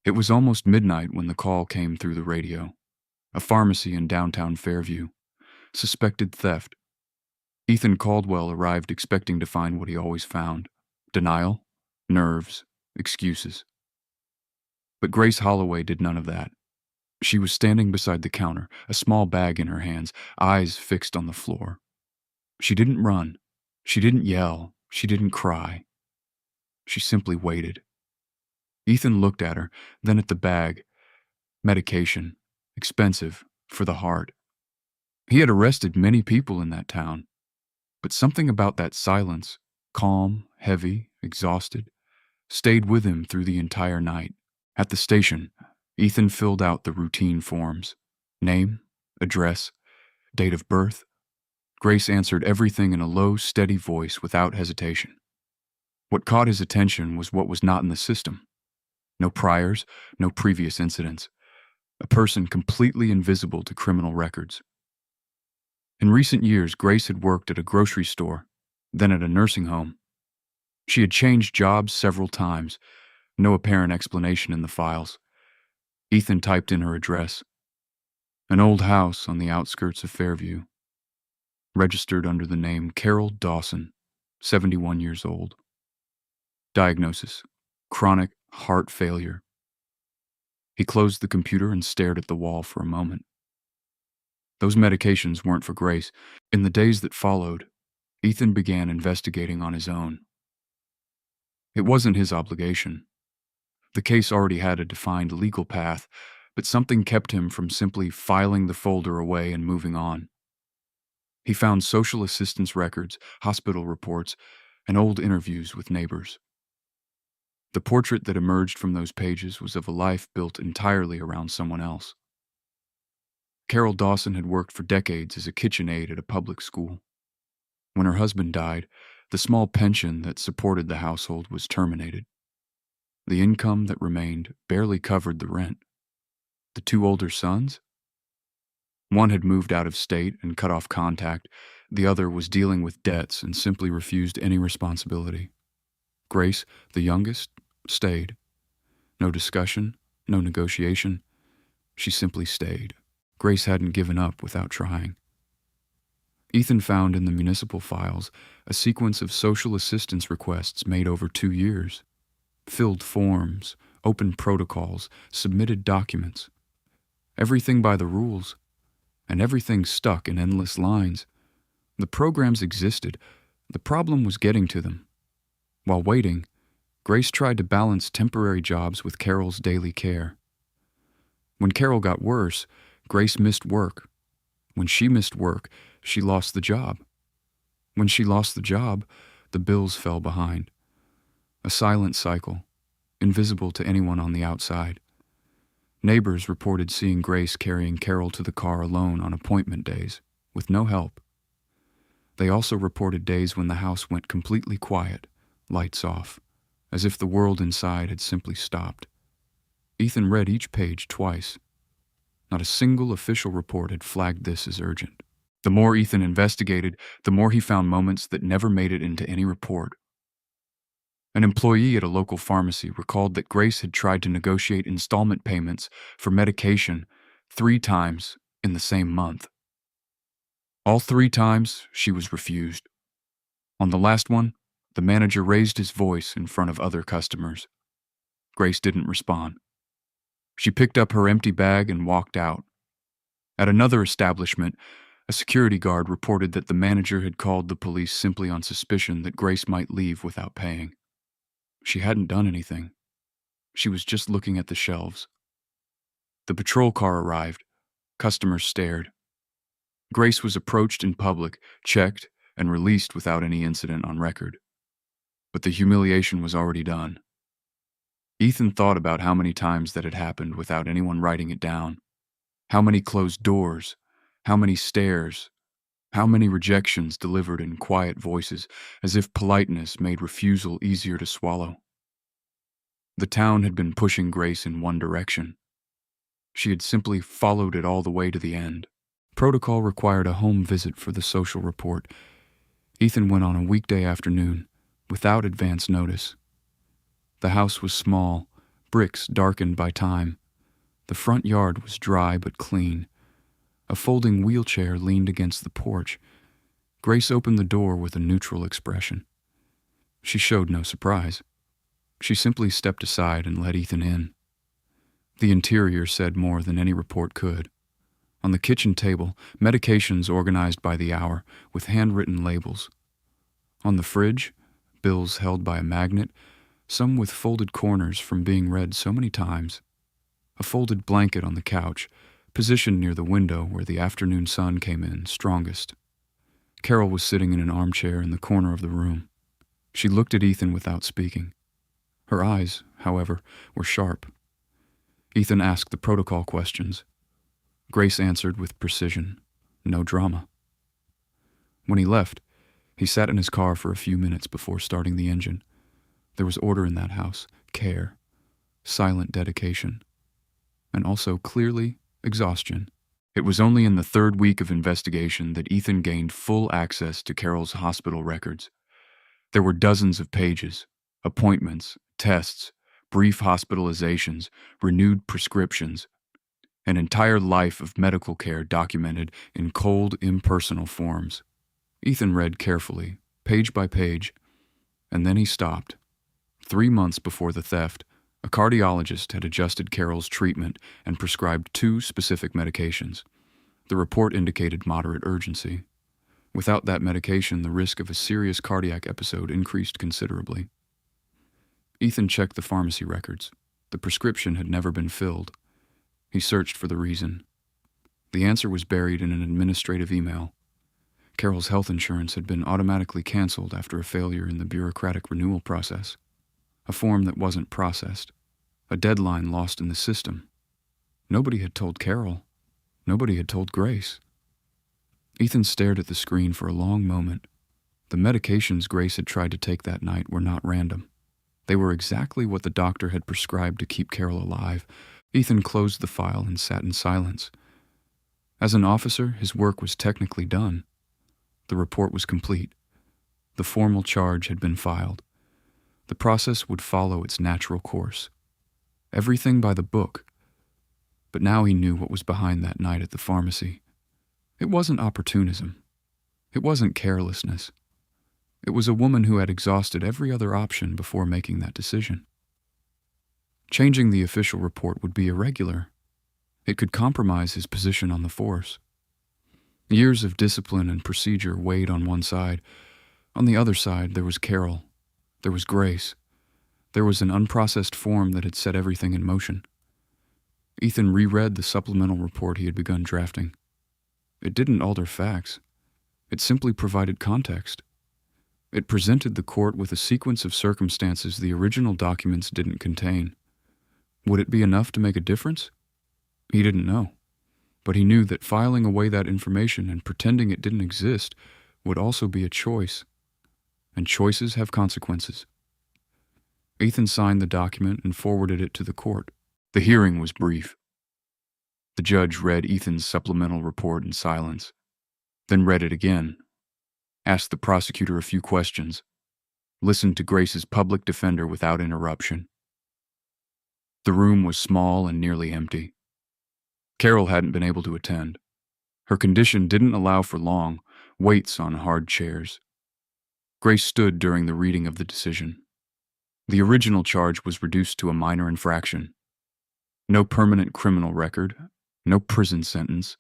It was almost midnight when the call came through the radio. A pharmacy in downtown Fairview. Suspected theft. Ethan Caldwell arrived expecting to find what he always found: denial, nerves, excuses. But Grace Holloway did none of that. She was standing beside the counter, a small bag in her hands, eyes fixed on the floor. She didn't run. She didn't yell. She didn't cry. She simply waited. Ethan looked at her, then at the bag. Medication. Expensive. For the heart. He had arrested many people in that town. But something about that silence, calm, heavy, exhausted, stayed with him through the entire night. At the station, Ethan filled out the routine forms. Name, address, date of birth. Grace answered everything in a low, steady voice without hesitation. What caught his attention was what was not in the system. No priors, no previous incidents. A person completely invisible to criminal records. In recent years, Grace had worked at a grocery store, then at a nursing home. She had changed jobs several times, no apparent explanation in the files. Ethan typed in her address. An old house on the outskirts of Fairview. Registered under the name Carol Dawson, 71 years old. Diagnosis: chronic heart failure. He closed the computer and stared at the wall for a moment. Those medications weren't for Grace. In the days that followed, Ethan began investigating on his own. It wasn't his obligation. The case already had a defined legal path, but something kept him from simply filing the folder away and moving on. He found social assistance records, hospital reports, and old interviews with neighbors. The portrait that emerged from those pages was of a life built entirely around someone else. Carol Dawson had worked for decades as a kitchen aide at a public school. When her husband died, the small pension that supported the household was terminated. The income that remained barely covered the rent. The two older sons? One had moved out of state and cut off contact. The other was dealing with debts and simply refused any responsibility. Grace, the youngest, stayed. No discussion, no negotiation. She simply stayed. Grace hadn't given up without trying. Ethan found in the municipal files a sequence of social assistance requests made over 2 years. Filled forms, opened protocols, submitted documents. Everything by the rules, and everything stuck in endless lines. The programs existed. The problem was getting to them. While waiting, Grace tried to balance temporary jobs with Carol's daily care. When Carol got worse, Grace missed work. When she missed work, she lost the job. When she lost the job, the bills fell behind. A silent cycle, invisible to anyone on the outside. Neighbors reported seeing Grace carrying Carol to the car alone on appointment days, with no help. They also reported days when the house went completely quiet, lights off, as if the world inside had simply stopped. Ethan read each page twice. Not a single official report had flagged this as urgent. The more Ethan investigated, the more he found moments that never made it into any report. An employee at a local pharmacy recalled that Grace had tried to negotiate installment payments for medication 3 times in the same month. All 3 times, she was refused. On the last one, the manager raised his voice in front of other customers. Grace didn't respond. She picked up her empty bag and walked out. At another establishment, a security guard reported that the manager had called the police simply on suspicion that Grace might leave without paying. She hadn't done anything. She was just looking at the shelves. The patrol car arrived. Customers stared. Grace was approached in public, checked, and released without any incident on record. But the humiliation was already done. Ethan thought about how many times that had happened without anyone writing it down. How many closed doors, how many stares, how many rejections delivered in quiet voices, as if politeness made refusal easier to swallow. The town had been pushing Grace in one direction. She had simply followed it all the way to the end. Protocol required a home visit for the social report. Ethan went on a weekday afternoon, without advance notice. The house was small, bricks darkened by time. The front yard was dry but clean. A folding wheelchair leaned against the porch. Grace opened the door with a neutral expression. She showed no surprise. She simply stepped aside and let Ethan in. The interior said more than any report could. On the kitchen table, medications organized by the hour with handwritten labels. On the fridge, bills held by a magnet, some with folded corners from being read so many times. A folded blanket on the couch, positioned near the window where the afternoon sun came in strongest. Carol was sitting in an armchair in the corner of the room. She looked at Ethan without speaking. Her eyes, however, were sharp. Ethan asked the protocol questions. Grace answered with precision. No drama. When he left, he sat in his car for a few minutes before starting the engine. There was order in that house, care, silent dedication, and also, clearly, exhaustion. It was only in the third week of investigation that Ethan gained full access to Carol's hospital records. There were dozens of pages, appointments, tests, brief hospitalizations, renewed prescriptions, an entire life of medical care documented in cold, impersonal forms. Ethan read carefully, page by page, and then he stopped. 3 months before the theft, a cardiologist had adjusted Carol's treatment and prescribed 2 specific medications. The report indicated moderate urgency. Without that medication, the risk of a serious cardiac episode increased considerably. Ethan checked the pharmacy records. The prescription had never been filled. He searched for the reason. The answer was buried in an administrative email. Carol's health insurance had been automatically canceled after a failure in the bureaucratic renewal process. A form that wasn't processed. A deadline lost in the system. Nobody had told Carol. Nobody had told Grace. Ethan stared at the screen for a long moment. The medications Grace had tried to take that night were not random. They were exactly what the doctor had prescribed to keep Carol alive. Ethan closed the file and sat in silence. As an officer, his work was technically done. The report was complete. The formal charge had been filed. The process would follow its natural course. Everything by the book. But now he knew what was behind that night at the pharmacy. It wasn't opportunism. It wasn't carelessness. It was a woman who had exhausted every other option before making that decision. Changing the official report would be irregular. It could compromise his position on the force. Years of discipline and procedure weighed on one side. On the other side, there was Carol. There was Grace. There was an unprocessed form that had set everything in motion. Ethan reread the supplemental report he had begun drafting. It didn't alter facts. It simply provided context. It presented the court with a sequence of circumstances the original documents didn't contain. Would it be enough to make a difference? He didn't know. But he knew that filing away that information and pretending it didn't exist would also be a choice. And choices have consequences. Ethan signed the document and forwarded it to the court. The hearing was brief. The judge read Ethan's supplemental report in silence, then read it again, asked the prosecutor a few questions, listened to Grace's public defender without interruption. The room was small and nearly empty. Carol hadn't been able to attend. Her condition didn't allow for long waits on hard chairs. Grace stood during the reading of the decision. The original charge was reduced to a minor infraction. No permanent criminal record, no prison sentence,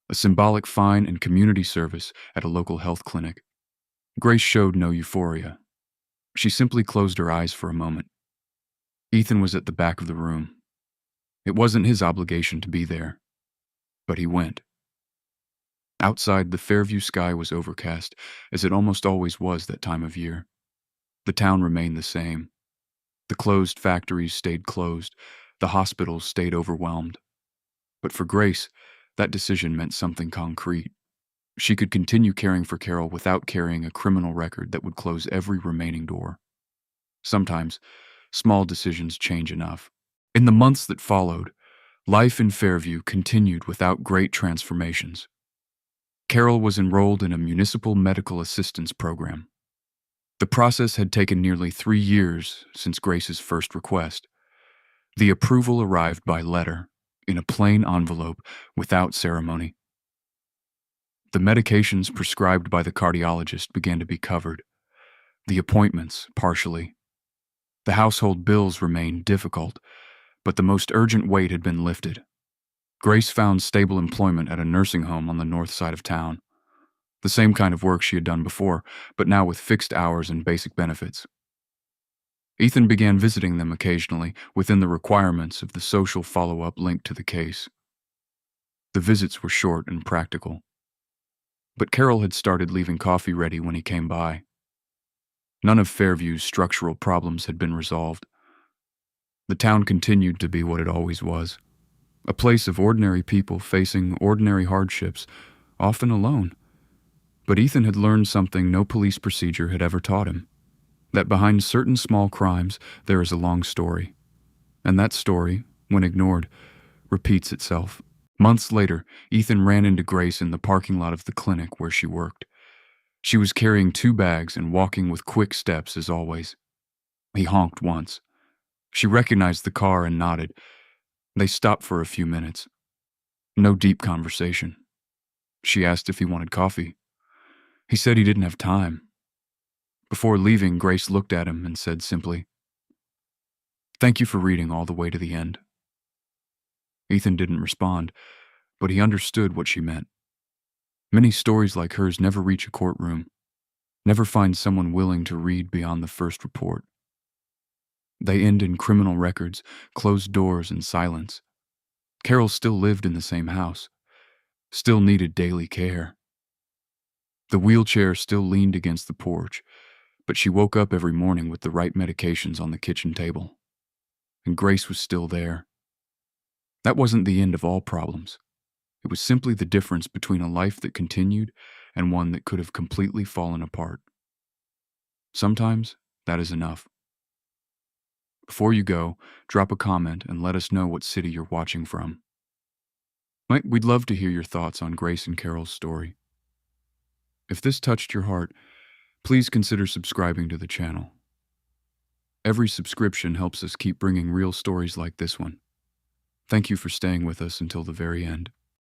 a symbolic fine and community service at a local health clinic. Grace showed no euphoria. She simply closed her eyes for a moment. Ethan was at the back of the room. It wasn't his obligation to be there, but he went. Outside, the Fairview sky was overcast, as it almost always was that time of year. The town remained the same. The closed factories stayed closed. The hospitals stayed overwhelmed. But for Grace, that decision meant something concrete. She could continue caring for Carol without carrying a criminal record that would close every remaining door. Sometimes, small decisions change enough. In the months that followed, life in Fairview continued without great transformations. Carol was enrolled in a municipal medical assistance program. The process had taken nearly 3 years since Grace's first request. The approval arrived by letter, in a plain envelope, without ceremony. The medications prescribed by the cardiologist began to be covered, the appointments partially. The household bills remained difficult, but the most urgent weight had been lifted. Grace found stable employment at a nursing home on the north side of town. The same kind of work she had done before, but now with fixed hours and basic benefits. Ethan began visiting them occasionally within the requirements of the social follow-up linked to the case. The visits were short and practical. But Carol had started leaving coffee ready when he came by. None of Fairview's structural problems had been resolved. The town continued to be what it always was, a place of ordinary people facing ordinary hardships, often alone. But Ethan had learned something no police procedure had ever taught him, that behind certain small crimes there is a long story. And that story, when ignored, repeats itself. Months later, Ethan ran into Grace in the parking lot of the clinic where she worked. She was carrying 2 bags and walking with quick steps as always. He honked once. She recognized the car and nodded. They stopped for a few minutes. No deep conversation. She asked if he wanted coffee. He said he didn't have time. Before leaving, Grace looked at him and said simply, "Thank you for reading all the way to the end." Ethan didn't respond, but he understood what she meant. Many stories like hers never reach a courtroom, never find someone willing to read beyond the first report. They end in criminal records, closed doors, and silence. Carol still lived in the same house, still needed daily care. The wheelchair still leaned against the porch, but she woke up every morning with the right medications on the kitchen table. And Grace was still there. That wasn't the end of all problems. It was simply the difference between a life that continued and one that could have completely fallen apart. Sometimes that is enough. Before you go, drop a comment and let us know what city you're watching from. We'd love to hear your thoughts on Grace and Carol's story. If this touched your heart, please consider subscribing to the channel. Every subscription helps us keep bringing real stories like this one. Thank you for staying with us until the very end.